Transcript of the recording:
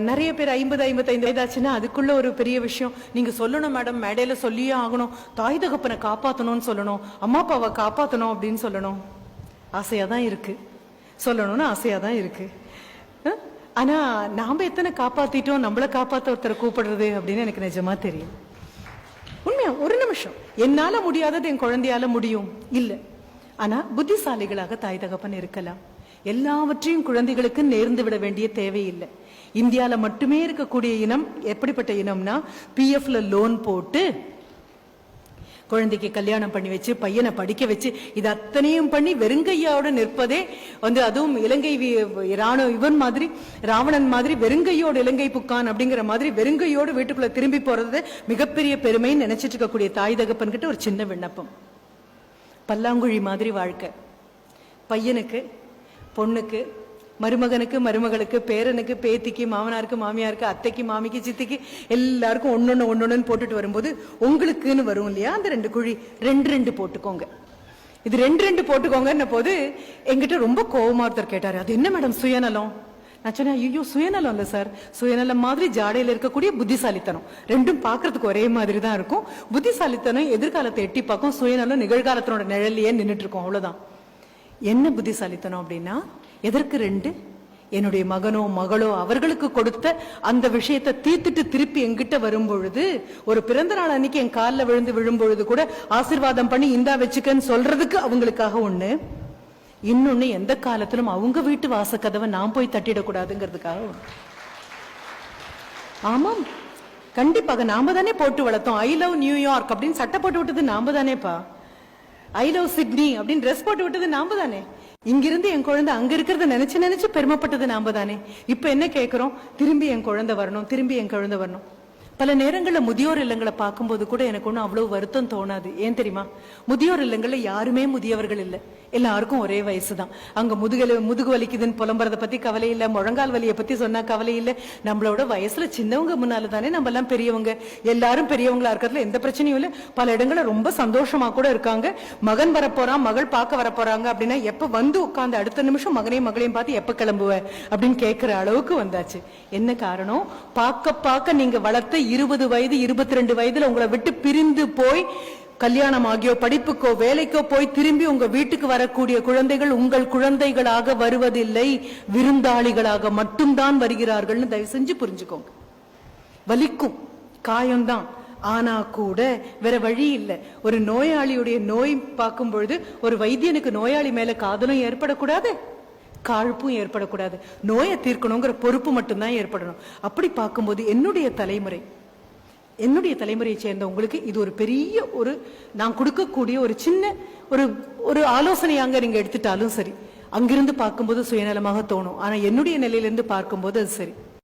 நிறைய பேர் 50-55 வயதாச்சுன்னா அதுக்குள்ள ஒரு பெரிய விஷயம் நீங்க சொல்லணும் மேடம், மேடையில சொல்லியே ஆகணும், தாய் தகப்பனை காப்பாற்றணும்னு சொல்லணும், அம்மா அப்பாவை காப்பாற்றணும் அப்படின்னு சொல்லணும். ஆசையா தான் இருக்கு, சொல்லணும்னு ஆசையா தான் இருக்கு. ஆனா நாம எத்தனை காப்பாத்திட்டோம், நம்மளை காப்பாத்த ஒருத்தரை கூப்பிடுறது அப்படின்னு எனக்கு நிஜமா தெரியும். உண்மையா ஒரு நிமிஷம், என்னால முடியாதது என் குழந்தையால முடியும் இல்ல. ஆனா புத்திசாலிகளாக தாய் தகப்பன் இருக்கலாம். எல்லாவற்றையும் குழந்தைகளுக்கு நேர்ந்து விட வேண்டிய தேவையில்லை. இந்தியால மட்டுமே இருக்கக்கூடிய இனம் எப்படிப்பட்ட இனம்னா, பிஎஃப்ல லோன் போட்டு குழந்தைக்கு கல்யாணம் பண்ணி வச்சு பையனை படிக்க வச்சு இது அத்தனையும் பண்ணி வெறுங்கையோட நிற்பதே அதுவும் இலங்கை இவன் மாதிரி ராவணன் மாதிரி வெறுங்கையோடு இலங்கை புக்கான் அப்படிங்கிற மாதிரி வெறுங்கையோடு வீட்டுக்குள்ள திரும்பி போறது மிகப்பெரிய பெருமைன்னு நினைச்சிட்டு இருக்கக்கூடிய தாய் தகப்பன் கிட்ட ஒரு சின்ன விண்ணப்பம். பல்லாங்குழி மாதிரி வாழ்க்கை. பையனுக்கு, பொண்ணுக்கு, மருமகனுக்கு, மருமகளுக்கு, பேரனுக்கு, பேத்திக்கு, மாமனாருக்கு, மாமியாருக்கு, அத்தைக்கு, மாமிக்கு, சித்திக்கு எல்லாருக்கும் ஒன்னொன்னு போட்டுட்டு வரும்போது உங்களுக்குன்னு வரும் இல்லையா, அந்த 2 குழி 2 போட்டுக்கோங்க. இது 2 போட்டுக்கோங்க போது என்கிட்ட ரொம்ப கோபமா ஒருத்தர் கேட்டாரு, அது என்ன மேடம் சுயநலம்? நான் சொன்னேன், ஐயோ சுயநலம் இல்ல சார், சுயநலம் மாதிரி ஜாடையில இருக்கக்கூடிய புத்திசாலித்தனம். ரெண்டும் பாக்குறதுக்கு ஒரே மாதிரி தான் இருக்கும். புத்திசாலித்தனம் எதிர்காலத்தை எட்டி பார்க்கும், சுயநலம் நிகழ்காலத்தினோட நிழல்லையே நின்றுட்டு இருக்கும், அவ்வளவுதான். என்ன புத்திசாலித்தனம் அப்படின்னா, எதற்கு 2? என்னுடைய மகனோ மகளோ அவர்களுக்கு கொடுத்த அந்த விஷயத்தை தீர்த்துட்டு திருப்பி எங்கிட்ட வரும்பொழுது, ஒரு பிறந்த நாள் அன்னைக்கு என் காலில் விழுந்து விழும்பொழுது கூட ஆசீர்வாதம் பண்ணி இந்தா வச்சுக்கன்னு சொல்றதுக்கு அவங்களுக்காக ஒண்ணு, இன்னொன்னு எந்த காலத்திலும் அவங்க வீட்டு வாசக்கதவை நான் போய் தட்டிடக்கூடாதுங்கிறதுக்காக. ஆமாம், கண்டிப்பாக நாம தானே போட்டு வளர்த்தோம். ஐ லவ் நியூயார்க் அப்படின்னு சட்டை போட்டு விட்டது நாம தானேப்பா. ஐ லவ் சிட்னி அப்படின்னு ட்ரெஸ் போட்டு விட்டது நாம தானே. இங்கிருந்து என் குழந்தை அங்க இருக்கிறத நினைச்சு பெருமைப்பட்டது நாம தானே. இப்ப என்ன கேட்கிறோம், திரும்பி என் குழந்தை வரணும், திரும்பி என் குழந்தை வரணும். பல நேரங்கள்ல முதியோர் இல்லங்களை பார்க்கும்போது கூட எனக்கு ஒன்றும் அவ்வளவு வருத்தம் தோணாது. ஏன் தெரியுமா, முதியோர் இல்லங்கள்ல யாருமே முதியவர்கள் இல்லை, எல்லாருக்கும் ஒரே வயசுதான். அங்க முதுகு வலிக்குதுன்னு புலம்புறத பத்தி கவலை இல்லை, முழங்கால் வலியை பத்தி சொன்னா கவலை இல்லை. நம்மளோட வயசுல சின்னவங்க முன்னால தானே நம்ம எல்லாம் பெரியவங்க. எல்லாரும் பெரியவங்களா இருக்கிறதுல எந்த பிரச்சனையும் இல்லை. பல இடங்கள்ல ரொம்ப சந்தோஷமா கூட இருக்காங்க. மகன் வரப்போறான், மகள் பார்க்க வரப்போறாங்க அப்படின்னா எப்ப வந்து உட்கார்ந்து அடுத்த நிமிஷம் மகனையும் மகளையும் பார்த்து எப்ப கிளம்புவ அப்படின்னு கேட்கிற அளவுக்கு வந்தாச்சு. என்ன காரணம், பார்க்க நீங்க வளர்த்த 20 வயது 22 வயதுல உங்களை விட்டு பிரிந்து போய் கல்யாணம் ஆகியோ படிப்புக்கோ வேலைக்கோ போய் திரும்பி உங்க வீட்டுக்கு வரக்கூடிய குழந்தைகள் உங்கள் குழந்தைகளாக வருவதில்லை, விருந்தாளிகளாக மட்டும்தான் வருகிறார்கள்னு தயவு செஞ்சு புரிஞ்சுக்கோங்க. வலிக்கும், காயம்தான், ஆனா கூட வேற வழி இல்லை. ஒரு நோயாளியுடைய நோய் பார்க்கும் பொழுது ஒரு வைத்தியனுக்கு நோயாளி மேல காதலும் ஏற்படக்கூடாது, காழ்ப்பும் ஏற்படக்கூடாது. நோயை தீர்க்கணுங்கிற பொறுப்பு மட்டும்தான் ஏற்படணும். அப்படி பார்க்கும்போது என்னுடைய தலைமுறையை சேர்ந்த உங்களுக்கு இது ஒரு பெரிய நான் கொடுக்கக்கூடிய ஒரு சின்ன ஒரு ஆலோசனையாங்க நீங்க எடுத்துட்டாலும் சரி. அங்கிருந்து பார்க்கும்போது சுயநலமாக தோணும், ஆனா என்னுடைய நிலையிலிருந்து பார்க்கும்போது அது சரி.